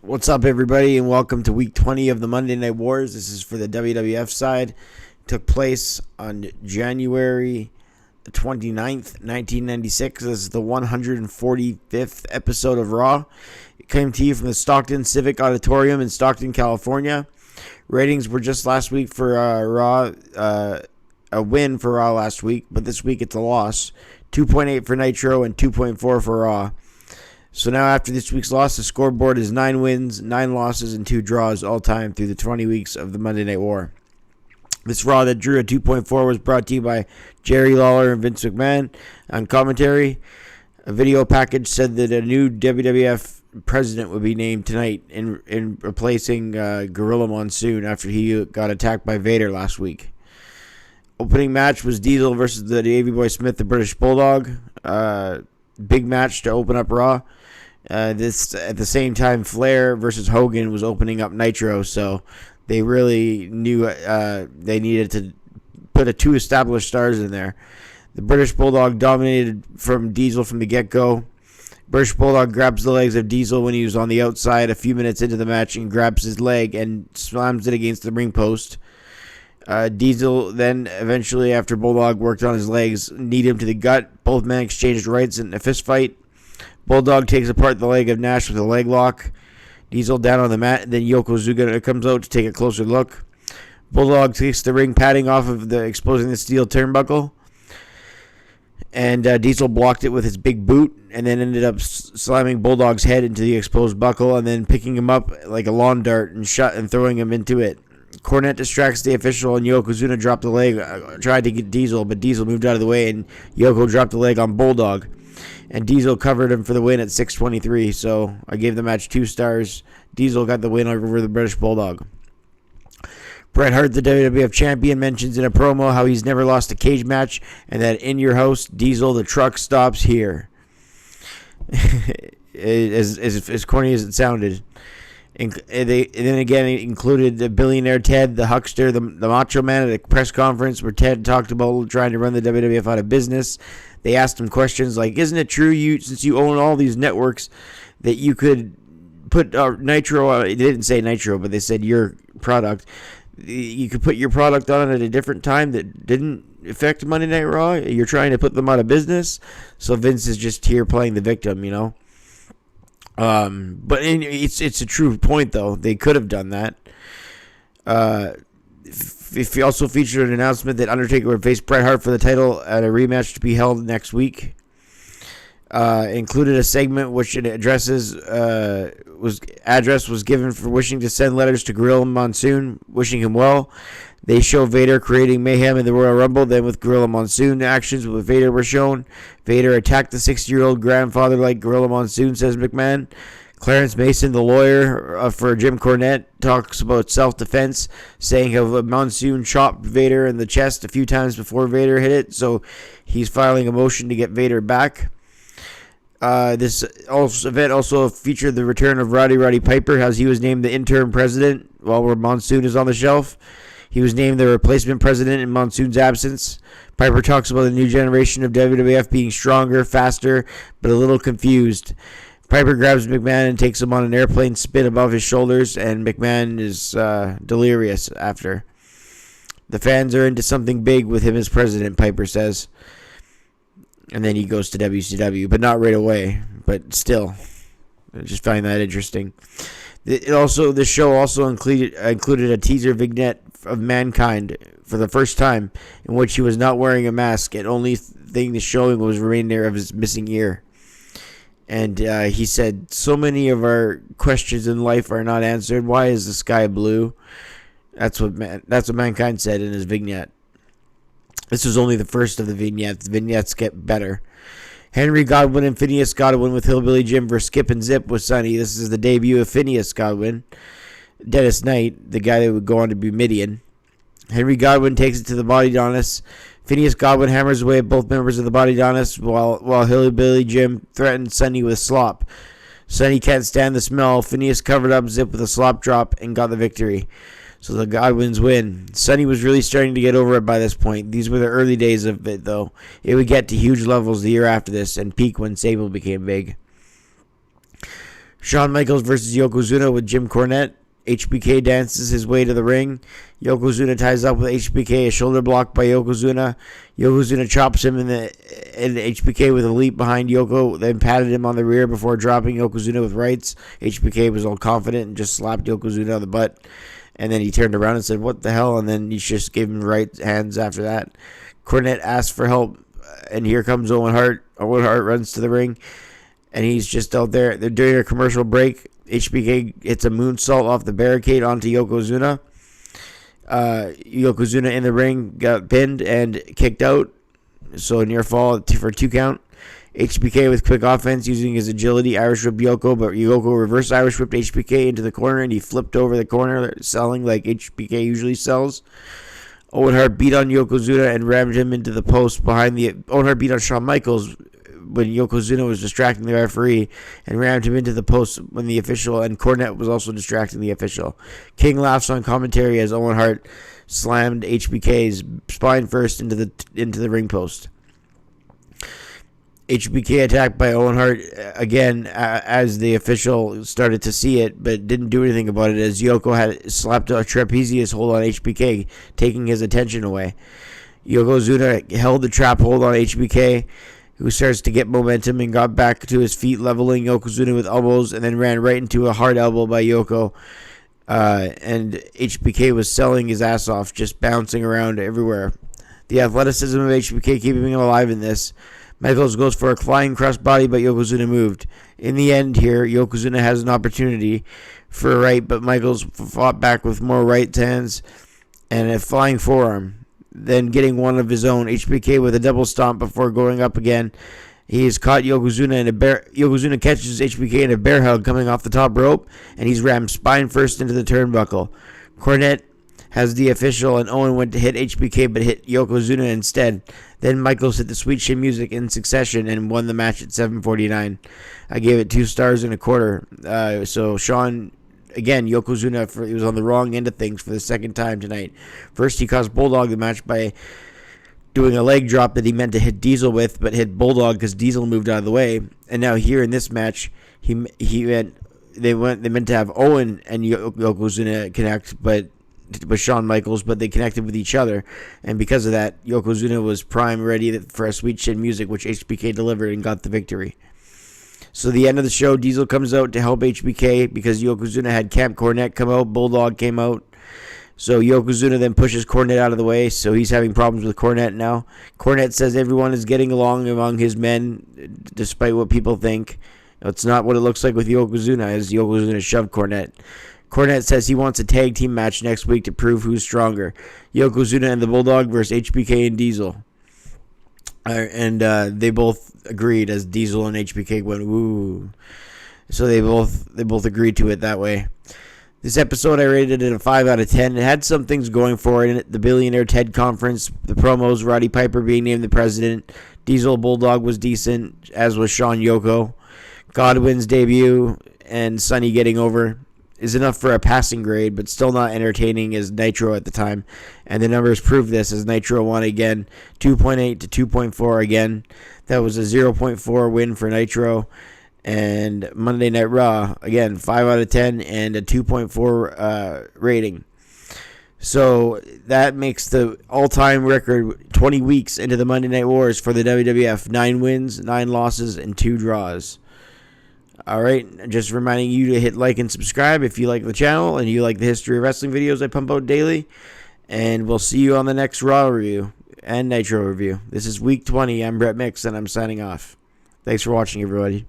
What's up, everybody, and welcome to Week 20 of the Monday Night Wars. This is for the WWF side. It took place on January 29th, 1996. This is the 145th episode of Raw. It came to you from the Stockton Civic Auditorium in Stockton, California. Ratings were just last week for Raw, a win for Raw last week, but this week it's a loss. 2.8 for Nitro and 2.4 for Raw. So now after this week's loss, the scoreboard is 9 wins, 9 losses, and 2 draws all time through the 20 weeks of the Monday Night War. This Raw that drew a 2.4 was brought to you by Jerry Lawler and Vince McMahon on commentary. A video package said that a new WWF president would be named tonight in replacing Gorilla Monsoon after he got attacked by Vader last week. Opening match was Diesel versus the Davey Boy Smith, the British Bulldog. Big match to open up Raw. This at the same time, Flair versus Hogan was opening up Nitro, so they really knew they needed to put two established stars in there. The British Bulldog dominated from Diesel from the get-go. British Bulldog grabs the legs of Diesel when he was on the outside a few minutes into the match and grabs his leg and slams it against the ring post. Diesel then eventually, after Bulldog worked on his legs, kneed him to the gut. Both men exchanged rights in a fist fight. Bulldog takes apart the leg of Nash with a leg lock. Diesel down on the mat. Then Yokozuna comes out to take a closer look. Bulldog takes the ring padding off of exposing the steel turnbuckle. And Diesel blocked it with his big boot and then ended up slamming Bulldog's head into the exposed buckle and then picking him up like a lawn dart and throwing him into it. Cornette distracts the official and Yokozuna dropped the leg, tried to get Diesel, but Diesel moved out of the way and Yoko dropped the leg on Bulldog. And Diesel covered him for the win at 6:23, so I gave the match 2 stars. Diesel got the win over the British Bulldog. Bret Hart, the WWF champion, mentions in a promo how he's never lost a cage match and that in your house, Diesel, the truck stops here. as corny as it sounded. And then again, it included the billionaire Ted, the huckster, the Macho Man at a press conference where Ted talked about trying to run the WWF out of business. They asked him questions like, isn't it true, since you own all these networks, that you could put Nitro, they didn't say Nitro, but they said your product, you could put your product on at a different time that didn't affect Monday Night Raw? You're trying to put them out of business? So Vince is just here playing the victim, But it's a true point, though. They could have done that. He also featured an announcement that Undertaker would face Bret Hart for the title at a rematch to be held next week. Included a segment which address was given for wishing to send letters to Gorilla Monsoon, wishing him well. They show Vader creating mayhem in the Royal Rumble. Then with Gorilla Monsoon, actions with Vader were shown. Vader attacked the 60-year-old grandfather like Gorilla Monsoon, says McMahon. Clarence Mason, the lawyer for Jim Cornette, talks about self-defense, saying how Monsoon chopped Vader in the chest a few times before Vader hit it, so he's filing a motion to get Vader back. This event also featured the return of Roddy Piper, as he was named the interim president while Monsoon is on the shelf. He was named the replacement president in Monsoon's absence. Piper talks about the new generation of WWF being stronger, faster, but a little confused. Piper grabs McMahon and takes him on an airplane spin above his shoulders, and McMahon is delirious after. The fans are into something big with him as president, Piper says. And then he goes to WCW, but not right away. But still, I just find that interesting. The show also included a teaser vignette of Mankind for the first time, in which he was not wearing a mask, and only thing the showing was reindeer of his missing ear. And he said, so many of our questions in life are not answered. Why is the sky blue? That's what Mankind said in his vignette. This was only the first of the vignettes. The vignettes get better. Henry Godwin and Phineas Godwin with Hillbilly Jim versus Skip and Zip with Sonny. This is the debut of Phineas Godwin. Dennis Knight, the guy that would go on to be Midian. Henry Godwin takes it to the Body Donis. Phineas Godwin hammers away at both members of the Body Donis while Hillbilly Jim threatens Sonny with slop. Sonny can't stand the smell. Phineas covered up Zip with a slop drop and got the victory. So the Godwins win. Sonny was really starting to get over it by this point. These were the early days of it, though. It would get to huge levels the year after this and peak when Sable became big. Shawn Michaels versus Yokozuna with Jim Cornette. HBK dances his way to the ring. Yokozuna ties up with HBK, a shoulder block by Yokozuna. Yokozuna chops him in HBK with a leap behind Yoko, then patted him on the rear before dropping Yokozuna with rights. HBK was all confident and just slapped Yokozuna on the butt. And then he turned around and said, "What the hell?" And then he just gave him right hands after that. Cornette asked for help, and here comes Owen Hart. Owen Hart runs to the ring, and he's just out there. They're doing a commercial break. HBK hits a moonsault off the barricade onto Yokozuna. Yokozuna in the ring got pinned and kicked out. So near fall for 2 count. HBK with quick offense using his agility Irish whipped Yoko, but Yoko reverse Irish whipped HBK into the corner and he flipped over the corner, selling like HBK usually sells. Owen Hart beat on Yokozuna and rammed him into the post behind the... Owen Hart beat on Shawn Michaels when Yokozuna was distracting the referee and rammed him into the post when the official, and Cornette was also distracting the official. King laughs on commentary as Owen Hart slammed HBK's spine first into the ring post. HBK attacked by Owen Hart again as the official started to see it, but didn't do anything about it as Yoko had slapped a trapezius hold on HBK, taking his attention away. Yokozuna held the trap hold on HBK, who starts to get momentum and got back to his feet, leveling Yokozuna with elbows, and then ran right into a hard elbow by Yoko. And HBK was selling his ass off, just bouncing around everywhere. The athleticism of HBK keeping him alive in this. Michaels goes for a flying crossbody, but Yokozuna moved. In the end here, Yokozuna has an opportunity for a right, but Michaels fought back with more right hands and a flying forearm. Then getting one of his own, HBK with a double stomp before going up again. He has caught Yokozuna in a bear. Yokozuna catches HBK in a bear hug coming off the top rope, and he's rammed spine first into the turnbuckle. Cornette has the official, and Owen went to hit HBK but hit Yokozuna instead. Then Michaels hit the Sweet Chin Music in succession and won the match at 7:49. I gave it 2 stars and a quarter. So Shawn, again, Yokozuna, he was on the wrong end of things for the second time tonight. First, he caused Bulldog the match by doing a leg drop that he meant to hit Diesel with, but hit Bulldog because Diesel moved out of the way. And now here in this match, they meant to have Owen and Yokozuna connect, but with Shawn Michaels, but they connected with each other, and because of that, Yokozuna was prime ready for a Sweet Chin Music, which HBK delivered and got the victory. So the end of the show, Diesel comes out to help HBK because Yokozuna had Camp Cornette come out, Bulldog came out. So Yokozuna then pushes Cornette out of the way, so he's having problems with Cornette now. Cornette says everyone is getting along among his men, despite what people think. It's not what it looks like with Yokozuna, as Yokozuna shoved Cornette. Cornette says he wants a tag team match next week to prove who's stronger. Yokozuna and the Bulldog versus HBK and Diesel. And they both agreed as Diesel and HBK went, woo. So they both agreed to it that way. This episode I rated it a 5 out of 10. It had some things going for it in it. The Billionaire Ted Conference, the promos, Roddy Piper being named the president. Diesel Bulldog was decent, as was Shawn Yoko. Godwin's debut and Sonny getting over is enough for a passing grade, but still not entertaining as Nitro at the time. And the numbers prove this as Nitro won again, 2.8 to 2.4 again. That was a 0.4 win for Nitro. And Monday Night Raw, again, 5 out of 10 and a 2.4 rating. So that makes the all-time record 20 weeks into the Monday Night Wars for the WWF. 9 wins, 9 losses, and 2 draws. Alright, just reminding you to hit like and subscribe if you like the channel and you like the history of wrestling videos I pump out daily. And we'll see you on the next Raw review and Nitro review. This is week 20. I'm Brett Mix and I'm signing off. Thanks for watching, everybody.